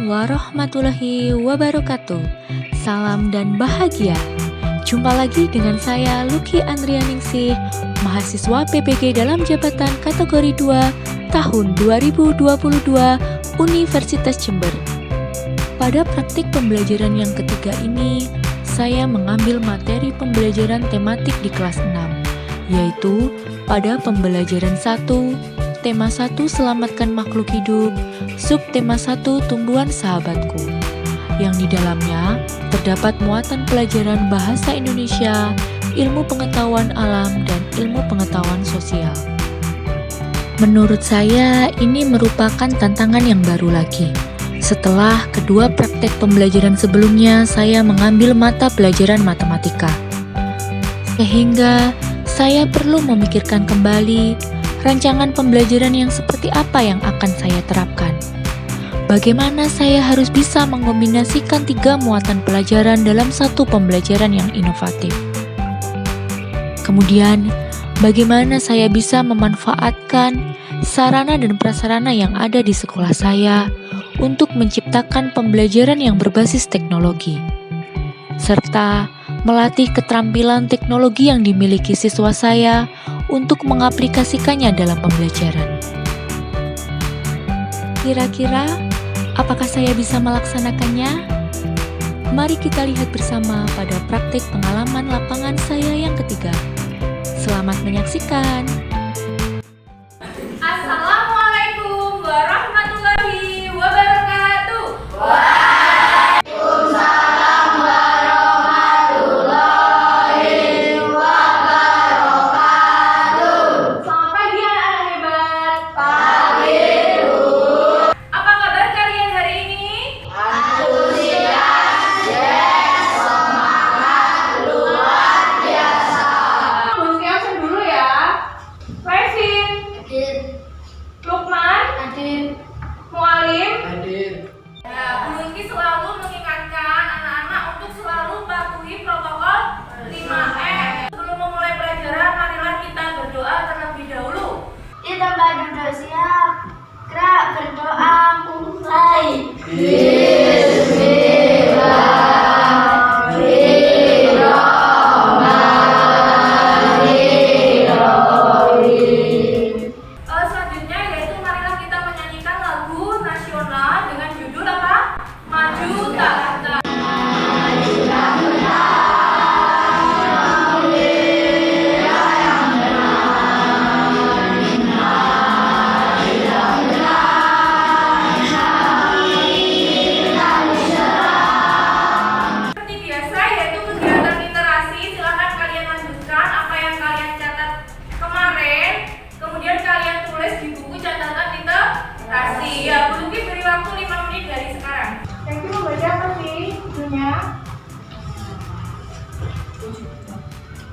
warahmatullahi wabarakatuh. Salam dan bahagia. Jumpa lagi dengan saya Luki Andrianingsih, mahasiswa PPG dalam jabatan kategori 2 tahun 2022 Universitas Jember. Pada praktik pembelajaran yang ketiga ini, saya mengambil materi pembelajaran tematik di kelas 6, yaitu pada pembelajaran 1, tema 1 Selamatkan Makhluk Hidup, subtema 1 Tumbuhan Sahabatku, yang di dalamnya terdapat muatan pelajaran bahasa Indonesia, ilmu pengetahuan alam, dan ilmu pengetahuan sosial. Menurut saya, ini merupakan tantangan yang baru lagi. Setelah kedua praktek pembelajaran sebelumnya, saya mengambil mata pelajaran matematika. Sehingga saya perlu memikirkan kembali rancangan pembelajaran yang seperti apa yang akan saya terapkan. Bagaimana saya harus bisa mengkombinasikan 3 muatan pelajaran dalam satu pembelajaran yang inovatif. Kemudian, bagaimana saya bisa memanfaatkan sarana dan prasarana yang ada di sekolah saya untuk menciptakan pembelajaran yang berbasis teknologi, serta melatih keterampilan teknologi yang dimiliki siswa saya untuk mengaplikasikannya dalam pembelajaran. Kira-kira, apakah saya bisa melaksanakannya? Mari kita lihat bersama pada praktik pengalaman lapangan saya yang ketiga. Selamat menyaksikan! Assalamualaikum warahmatullahi wabarakatuh. Waalaikumsalam warahmatullahi wabarakatuh. Selamat pagi anak-anak hebat. Pagi, Bu. Apa kabar kalian hari ini? Antusias, yes, semangat luar biasa. Belum absen dulu ya. Revin, Hadir, Lukman, hadir, Mualim. hadir. Nah, Bu Luki selalu mengingatkan anak-anak untuk selalu patuhi protokol 5M. Sebelum memulai pelajaran, marilah kita berdoa terlebih dahulu. Di tempat duduk siap, gerak berdoa mulai. Selanjutnya yaitu marilah kita menyanyikan lagu nasional dengan judul apa? Maju Tak Gentar. Seperti biasa yaitu kegiatan literasi, silakan kalian lanjutkan apa yang kalian catat kemarin, kemudian kalian tulis di buku catatan literasi. Ya, Bu Luki beri waktu 5 menit dari sekarang. Yang itu membaca apa sih judulnya?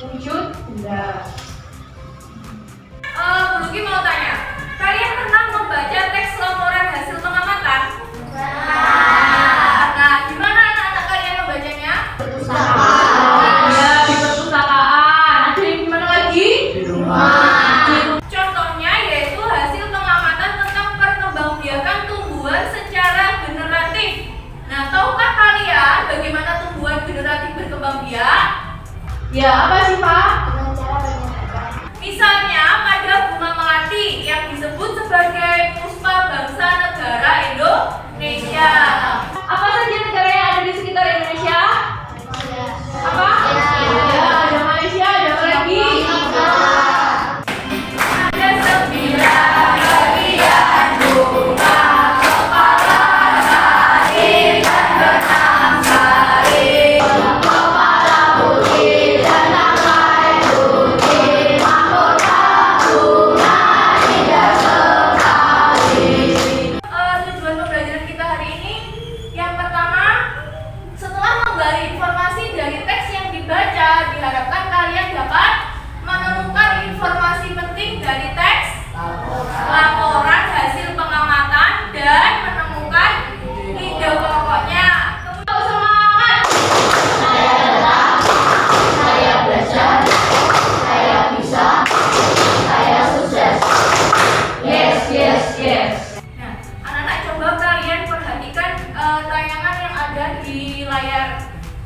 Wujud benda. Bu Luki mau tanya, kalian pernah membaca teks laporan hasil pengamatan? Nah, gimana anak-anak kalian membacanya? Ya, di perpustakaan. Ada yang gimana lagi? Di rumah. Contohnya yaitu hasil pengamatan tentang perkembangbiakan tumbuhan secara generatif. Nah, tahukah kalian bagaimana tumbuhan generatif berkembang biak? Ya, apa sih, Pak? Dengan cara menyatakan Misalnya pada bunga melati yang disebut sebagai puspa bangsa negara Indonesia. Apa saja negara yang ada di sekitar Indonesia? Apa? Ya. Ya, ada Malaysia, ada apa lagi? Ada 9 bagian bunga, kepala sari dan benang sari. Kepala putih dan ramai putih, mahkota bunga indah sekali. Tujuan pembelajaran kita hari ini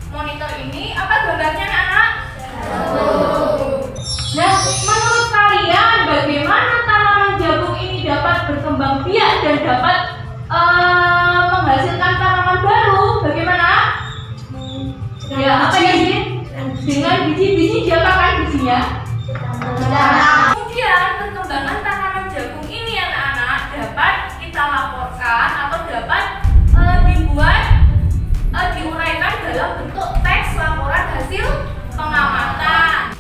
monitor ini apa gambarnya anak-anak? Nah, menurut kalian bagaimana tanaman jagung ini dapat berkembang biak dan dapat menghasilkan tanaman baru? Bagaimana? Ya, apa ya sih? Dengan biji-biji diapakan bijinya? Kemudian perkembangan tanaman jagung ini anak-anak dapat kita laporkan atau dapat diuraikan dalam bentuk teks laporan hasil pengamatan.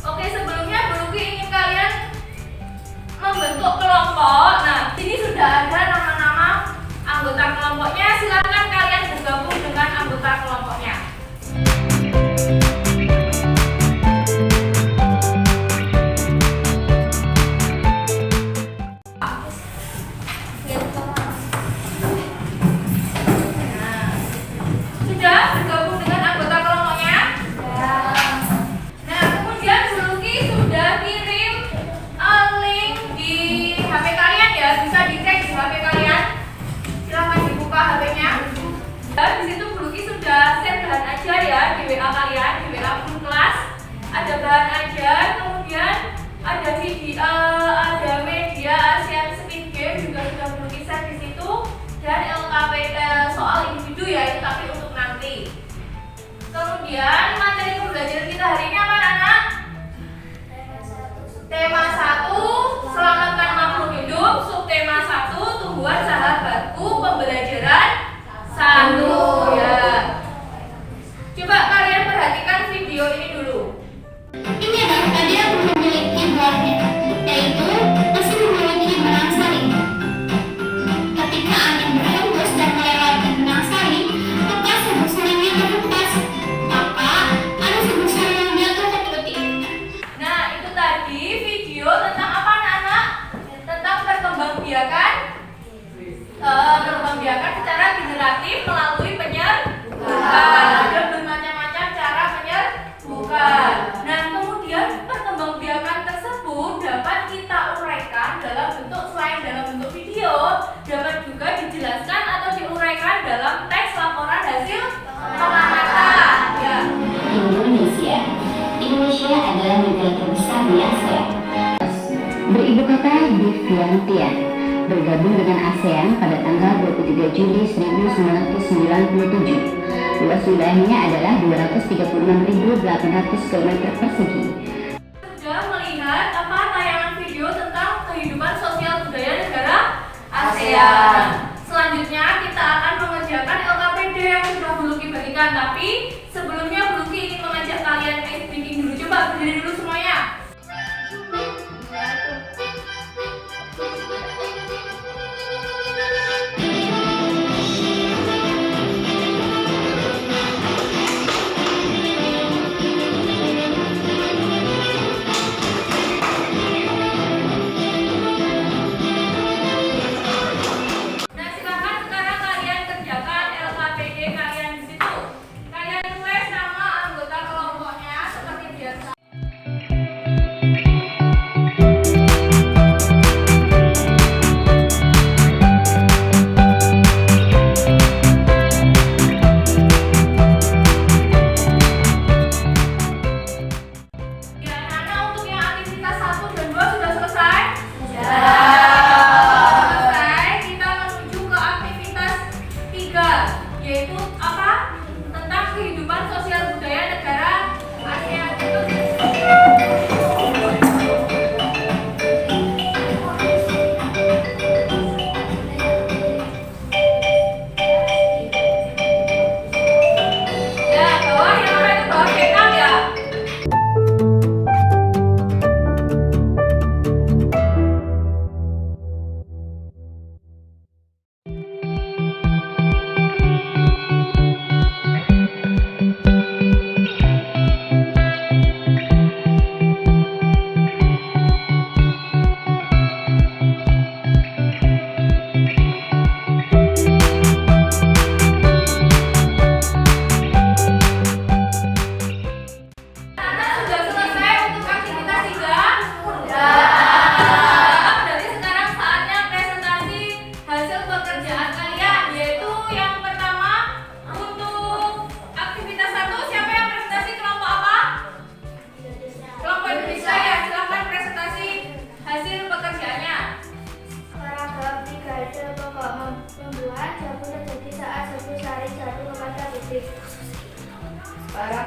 Oke, sebelumnya Bu Luki ingin kalian membentuk kelompok. Nah, sini sudah ada nama-nama anggota kelompoknya. Silakan kalian bergabung dengan anggota kelompoknya. Sudah bergabung dengan anggota kelompoknya? Nah, kemudian Bu Luki sudah kirim link di HP kalian ya, bisa dicek di HP kalian. Silahkan dibuka HP-nya. Dan di situ Bu Luki sudah share bahan ajar ya di WA kalian, di WA grup kelas. Ada bahan ajar, kemudian ada video, ada media Asian Speed Game juga sudah Bu Luki share di situ. Dan LKPD soal individu ya, itu tapi untuk nanti. Kemudian materi pembelajaran kita hari ini apa anak? Tema 1, selamatkan makhluk hidup. Subtema 1, tumbuhan sahabatku. Pembelajaran 1 ya. Coba kalian perhatikan video ini dulu. Ini adalah tadi yang memiliki buahnya, yaitu masih memiliki benang saring. Ketika angin berhembus dan melewati benang saring, maka sebuah saringnya terhempas. Maka ada sebuah saring yang jatuh ke petik. Nah, itu tadi video tentang apa anak-anak? Tentang perkembangbiakan secara generatif melalui penyerbukan. Ada bermacam-macam cara penyerbukan. Nah, kemudian perkembangbiakan tersebut dapat kita uraikan dalam bentuk selain dalam bentuk video, dapat juga dijelaskan atau diuraikan dalam teks laporan hasil pengamatan. Ya. Indonesia adalah negara terbesar di Asia. Beribu kota di Vientiane, bergabung dengan ASEAN pada tanggal 23 Juli 1997. Luas wilayahnya adalah 236.800 km persegi. Sudah melihat apa tayangan video tentang kehidupan sosial budaya negara ASEAN. Selanjutnya kita akan mengerjakan LKPD yang sudah Bu Luki bagikan. Tapi sebelumnya Bu Luki ingin mengajak kalian ice breaking dulu. Coba berdiri dulu semuanya. Nah, silakan sekarang kalian kerjakan LKPD kalian di situ. Kalian tulis nama anggota kelompoknya seperti biasa.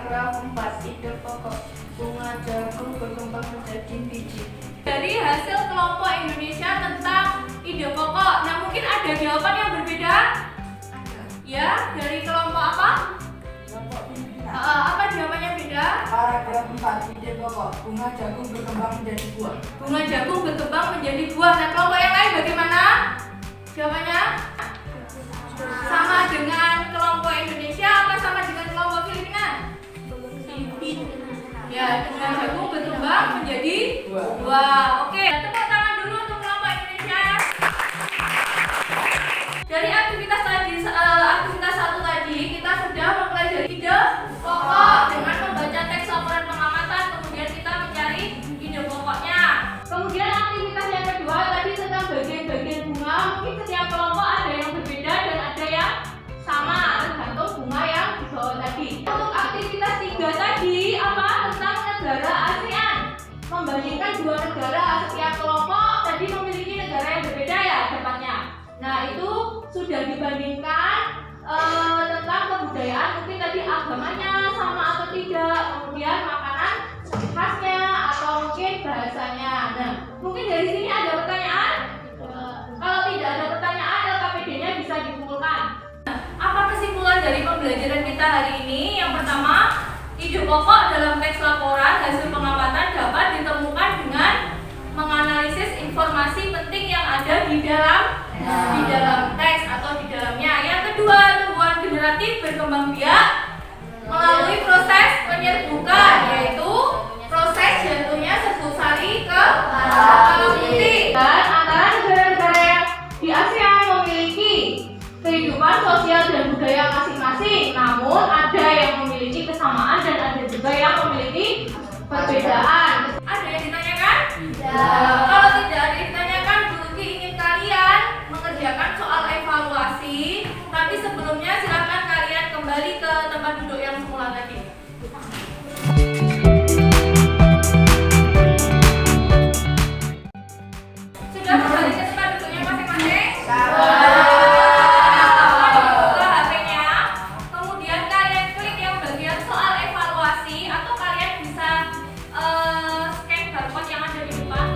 Paragraf 4. Ide pokok. Bunga jagung berkembang menjadi biji. Dari hasil kelompok Indonesia tentang ide pokok. Nah, mungkin ada jawaban yang berbeda? Ya, dari kelompok apa? Kelompok Filipina. Apa jawabannya beda? Paragraf 4. Ide pokok. Bunga jagung berkembang menjadi buah. Bunga jagung berkembang menjadi buah. Nah, kelompok yang lain bagaimana? Jawabannya? Sama dengan kelompok Indonesia apa sama dengan kelompok Filipina? Ya, bunga jagung berkembang menjadi buah. Oke, tepuk tangan dulu untuk kelompok Indonesia. Dari aktivitas satu tadi kita sudah mempelajari ide pokok dengan membaca teks laporan pengamatan, kemudian kita mencari ide pokoknya. Kemudian aktivitas yang kedua tadi tentang bagian-bagian bunga. Mungkin setiap kelompok ada yang berbeda dan ada yang sama tergantung bunga yang dibawa tadi. Untuk aktivitas 3 tadi apa tentang negara ASEAN. Membandingkan 2 negara, setiap kelompok tadi memiliki negara yang berbeda ya dapatnya. Nah, itu sudah dibandingkan tentang kebudayaan, mungkin tadi agamanya sama atau tidak, kemudian makanan khasnya atau mungkin bahasanya. Nah, mungkin dari sini ada pertanyaan? Kalau tidak ada pertanyaan, LKPD-nya bisa dikumpulkan. Apa kesimpulan dari pembelajaran kita hari ini? Yang pertama, ide pokok dalam teks laporan hasil pengamatan dapat ditemukan dengan menganalisis informasi penting yang ada di dalam teks atau di dalamnya. Yang kedua, tumbuhan generatif berkembang biak melalui proses penyerbukan, yaitu proses jatuhnya serbuk sari ke alam putih. Dan antara negara-negara yang di ASEAN memiliki kehidupan sosial dan budaya masing-masing, namun ada yang memiliki kesamaan dan ada juga yang memiliki perbedaan. Ada yang ditanyakan? Kalau tidak ada yang ditanyakan, Bu Luki ingin kalian mengerjakan soal evaluasi. Tapi sebelumnya silakan kalian kembali ke tempat duduk yang semula tadi. Sudah kembali ke tempat duduknya masing-masing? Buka HP-nya. Kemudian kalian klik yang bagian soal evaluasi atau kalian bisa scan barcode yang ada di depan.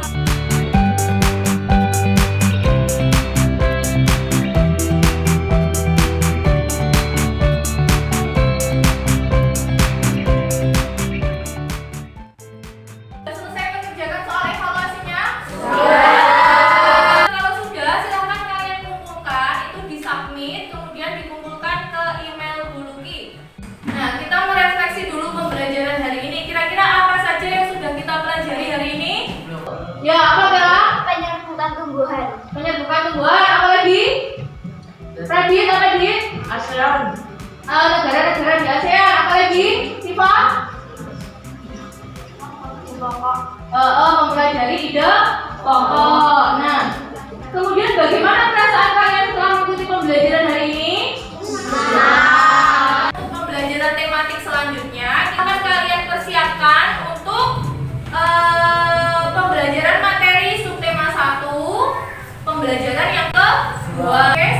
Selesai mengerjakan soal evaluasinya? Kalau sudah, silahkan kalian kumpulkan, itu disubmit, kemudian dikumpulkan ke email Bu Luki. Nah, kita merefleksi dulu pembelajaran hari ini. Kira-kira apa saja yang sudah kita pelajari hari ini? Ya, apa Bella? Penyerbukan tumbuhan. Penyerbukan tumbuhan, apa lagi? Radit, apa Radit? ASEAN. Negara-negara di ASEAN, apa lagi? Siva? Mempelajari ide pokok. Nah, kemudian bagaimana perasaan kalian setelah mengikuti pembelajaran hari ini? Untuk pembelajaran tematik selanjutnya, akan kalian persiapkan untuk pembelajaran materi subtema 1, pembelajaran yang kedua. Oke?